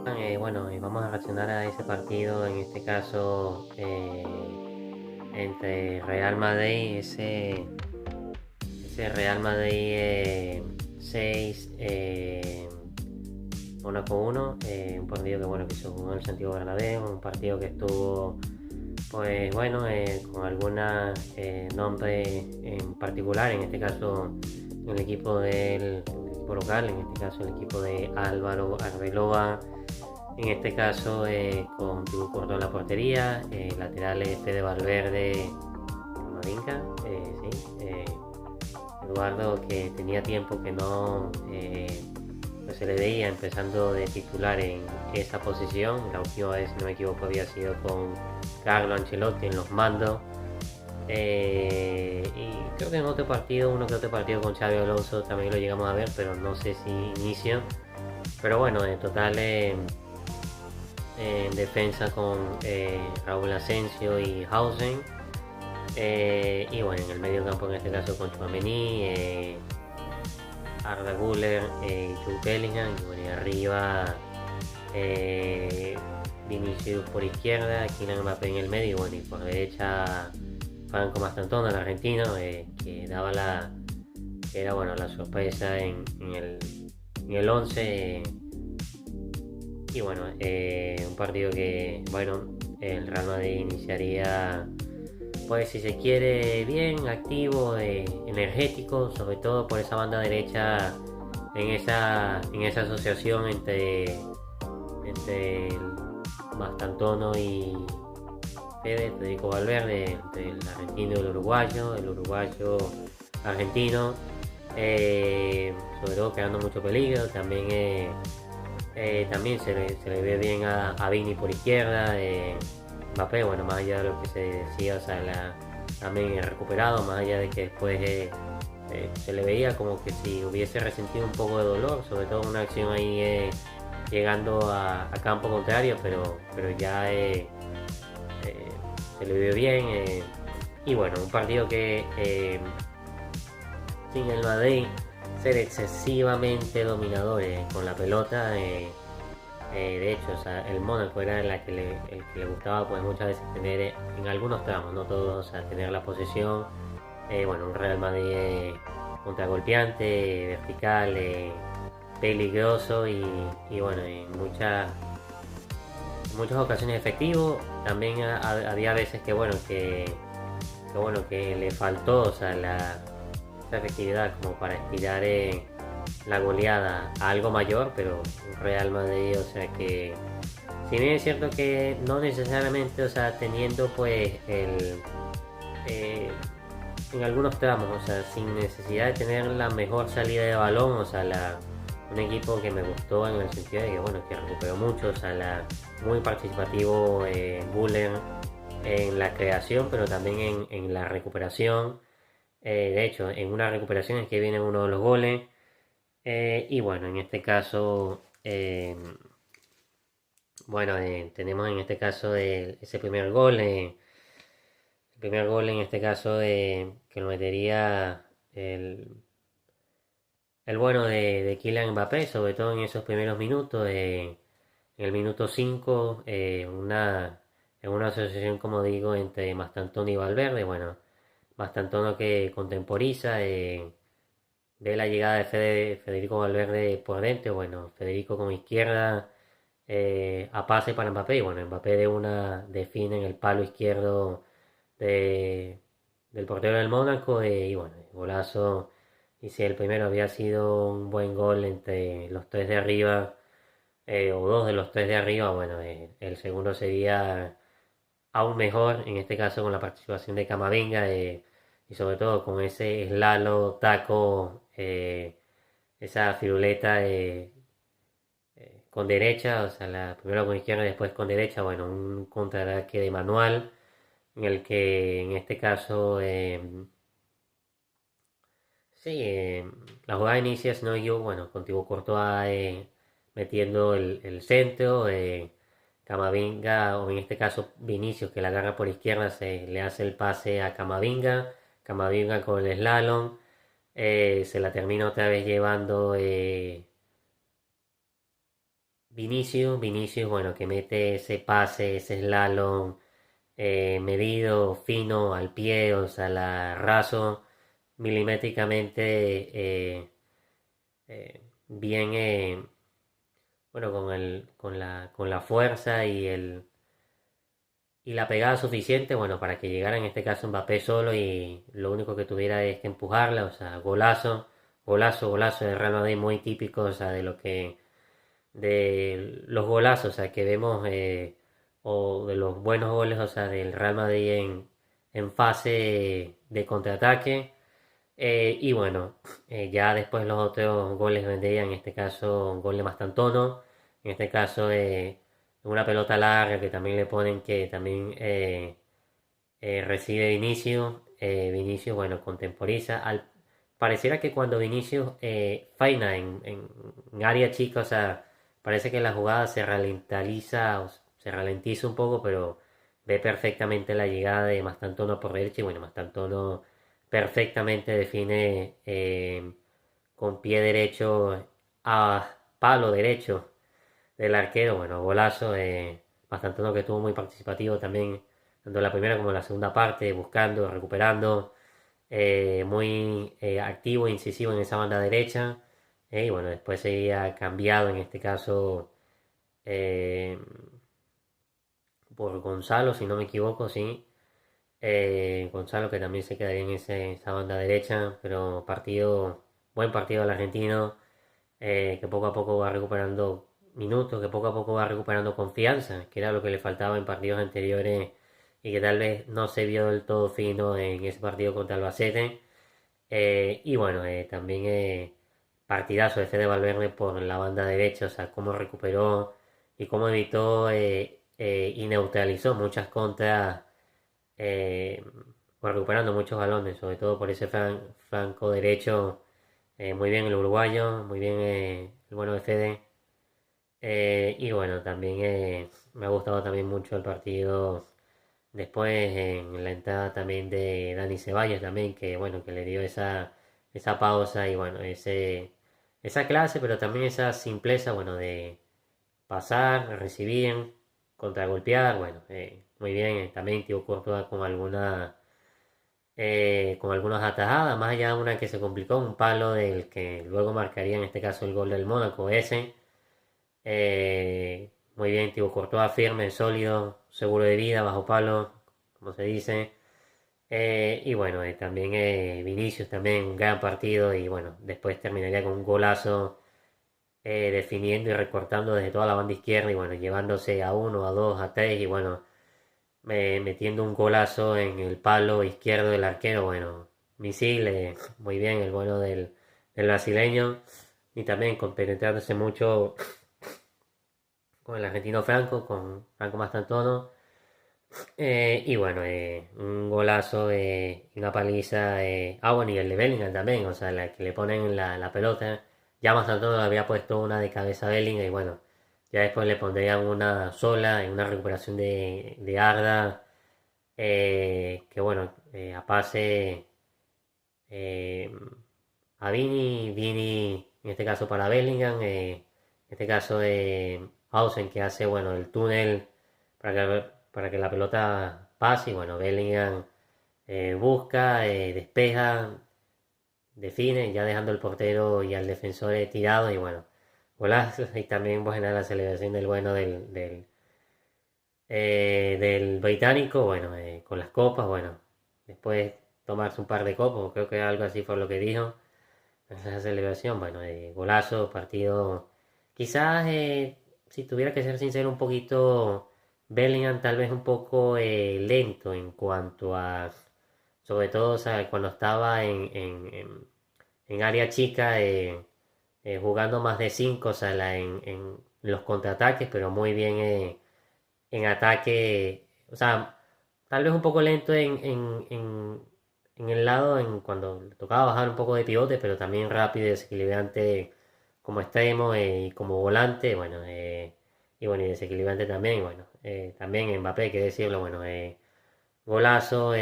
Bueno, vamos a reaccionar a ese partido, en este caso entre Real Madrid, ese Real Madrid 6, Mónaco 1, un partido que se jugó en el Santiago Bernabéu, un partido que estuvo pues bueno, con alguna nombre en particular, en este caso el equipo del equipo local, en este caso el equipo de Álvaro Arbeloa, en este caso con Thibaut Courtois en la portería, laterales Fede Valverde, Camavinga, sí, Eduardo, que tenía tiempo que no pues se le veía empezando de titular en esa posición. La última vez, si no me equivoco, había sido con Carlo Ancelotti en los mandos. Y creo que en otro partido, uno que otro partido con Xabi Alonso también lo llegamos a ver, pero no sé si inicio. Pero bueno, en total en defensa con Raúl Asensio y Hausen. Y bueno, en el medio campo, en este caso con Chouameni, Arda Güler y Jude Bellingham. Y bueno, y arriba Vinicius por izquierda, Kylian Mbappé en el medio. Y bueno, y por derecha Franco Mastantuono, el argentino, que daba que era bueno, la sorpresa en el 11. Y bueno, un partido que, bueno, el Real Madrid iniciaría, pues si se quiere, bien, activo, energético, sobre todo por esa banda derecha, en esa asociación entre el Mastantono y Federico Valverde, entre el argentino y el uruguayo argentino, sobre todo creando mucho peligro. También se le ve bien a Vini por izquierda. Mbappé, bueno, más allá de lo que se decía, o sea, también recuperado, más allá de que después se le veía como que si hubiese resentido un poco de dolor, sobre todo una acción ahí llegando a campo contrario, pero ya eh, se le vio bien. Y bueno, un partido que sin el Madrid ser excesivamente dominadores con la pelota. De hecho, o sea, el Mónaco era el que le gustaba pues muchas veces tener en algunos tramos, no todos, o sea, tener la posesión. Bueno, un Real Madrid contragolpeante, vertical, peligroso y bueno, en muchas ocasiones efectivo. También había veces que bueno que le faltó, o sea, esa efectividad como para estirar la goleada a algo mayor, pero un Real Madrid, o sea que si bien es cierto que no necesariamente, o sea, teniendo pues eh, en algunos tramos, o sea, sin necesidad de tener la mejor salida de balón, o sea, un equipo que me gustó en el sentido de que, bueno, que recuperó mucho, o sea, muy participativo Guller en la creación, pero también en la recuperación. De hecho, en una recuperación es que viene uno de los goles. Y bueno, en este caso, bueno, tenemos en este caso ese primer gol. El primer gol en este caso que lo metería el, el bueno de Kylian Mbappé, sobre todo en esos primeros minutos. En el minuto 5 en una asociación, como digo, entre Mastantuono y Valverde. Bueno, Mastantuono que contemporiza. Ve la llegada de Federico Valverde por dentro, bueno, Federico con izquierda a pase para Mbappé, y bueno, Mbappé de una define en el palo izquierdo de, del portero del Mónaco, y bueno, golazo. Y si el primero había sido un buen gol entre los tres de arriba, o dos de los tres de arriba, bueno, el segundo sería aún mejor, en este caso con la participación de Camavinga, y sobre todo con ese slalom, taco, esa firuleta con derecha, o sea, primero con izquierda y después con derecha, bueno, un contraataque de manual, en el que en este caso, sí, la jugada inicia, si no yo, bueno, con Thibaut Courtois metiendo el centro, Camavinga, o en este caso Vinicius, que la agarra por izquierda, se le hace el pase a Camavinga, Camavinga con el slalom, se la termina otra vez llevando Vinicius, bueno, que mete ese pase, ese slalom medido, fino, al pie, o sea, la raso, milimétricamente bien, bueno, con la fuerza y la pegada suficiente, bueno, para que llegara en este caso Mbappé solo y lo único que tuviera es que empujarla, o sea, golazo de Real Madrid muy típico, o sea, de los golazos, o sea, que vemos, o de los buenos goles, o sea, del Real Madrid en fase de contraataque. Y bueno, ya después los otros goles vendrían, en este caso, un gol de Mastantono, en este caso, una pelota larga que también le ponen, que también recibe Vinicius. Vinicius, bueno, contemporiza. Pareciera que cuando Vinicius faina en área chica, o sea, parece que la jugada se ralentiza, se ralentiza un poco, pero ve perfectamente la llegada de Mastantono por derecha y bueno, Mastantono perfectamente define con pie derecho a palo derecho del arquero. Bueno, golazo. Mastantuono, que estuvo muy participativo también, tanto en la primera como en la segunda parte, buscando, recuperando, muy activo e incisivo en esa banda derecha. Y bueno, después sería cambiado en este caso eh, por Gonzalo, si no me equivoco, sí. Gonzalo, que también se quedaría en esa banda derecha, pero buen partido del argentino, que poco a poco va recuperando minutos, que poco a poco va recuperando confianza, que era lo que le faltaba en partidos anteriores y que tal vez no se vio del todo fino en ese partido contra Albacete. Y bueno, también partidazo de Fede Valverde por la banda derecha, o sea, cómo recuperó y cómo evitó y neutralizó muchas contras, eh, recuperando muchos balones, sobre todo por ese flanco derecho. Muy bien el uruguayo, muy bien el bueno de Fede. Y bueno, también me ha gustado también mucho el partido después en la entrada también de Dani Ceballos también, que bueno, que le dio esa pausa y bueno, esa clase, pero también esa simpleza, bueno, de pasar, recibir, contragolpear, bueno, muy bien, también Thibaut Courtois con algunas atajadas, más allá de una que se complicó, un palo del que luego marcaría en este caso el gol del Mónaco, ese. Muy bien, Thibaut Courtois, firme, sólido, seguro de vida, bajo palo, como se dice. Y bueno, también Vinicius, también un gran partido y bueno, después terminaría con un golazo definiendo y recortando desde toda la banda izquierda y bueno, llevándose a uno, a dos, a tres y bueno, metiendo un golazo en el palo izquierdo del arquero, bueno, misil, muy bien el bueno del brasileño y también compenetrándose mucho con el argentino Franco, con Franco Mastantuono. Y bueno, un golazo y una paliza. Bueno, y el de Bellingham también, o sea, la que le ponen la pelota. Ya Mastantuono le había puesto una de cabeza a Bellingham y bueno, ya después le pondrían una sola en una recuperación de Arda. Que bueno, a pase eh, a Vini, en este caso para Bellingham, en este caso Hausen, que hace bueno el túnel para que la pelota pase y bueno, Bellingham busca, despeja, define, ya dejando el portero y al defensor tirado y bueno, golazo. Y también buena la celebración del bueno del británico, bueno, con las copas, bueno, después tomarse un par de copas, creo que algo así fue lo que dijo. Esa celebración, bueno, golazo, partido. Quizás, si tuviera que ser sincero, un poquito Bellingham, tal vez un poco lento en cuanto a, sobre todo, o sea, cuando estaba en área chica, jugando más de 5 o sea, en los contraataques, pero muy bien en ataque, o sea, tal vez un poco lento en el lado, en cuando le tocaba bajar un poco de pivote, pero también rápido y desequilibrante como extremo y como volante, bueno, y bueno, y desequilibrante también, bueno, también Mbappé, hay que decirlo, bueno, golazo,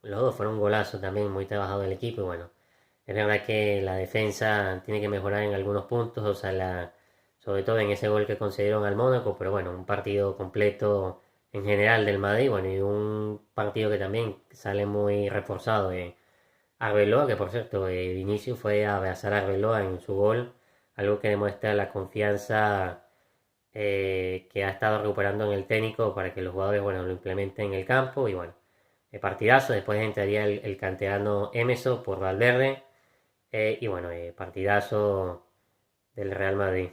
los dos fueron un golazo también, muy trabajado el equipo, y bueno, es verdad que la defensa tiene que mejorar en algunos puntos, o sea, sobre todo en ese gol que concedieron al Mónaco, pero bueno, un partido completo en general del Madrid, bueno, y un partido que también sale muy reforzado de Arbeloa, que por cierto, Vinicius fue a abrazar a Arbeloa en su gol, algo que demuestra la confianza que ha estado recuperando en el técnico para que los jugadores, bueno, lo implementen en el campo, y bueno, el partidazo, después entraría el canterano Emerson por Valverde, y bueno, partidazo del Real Madrid.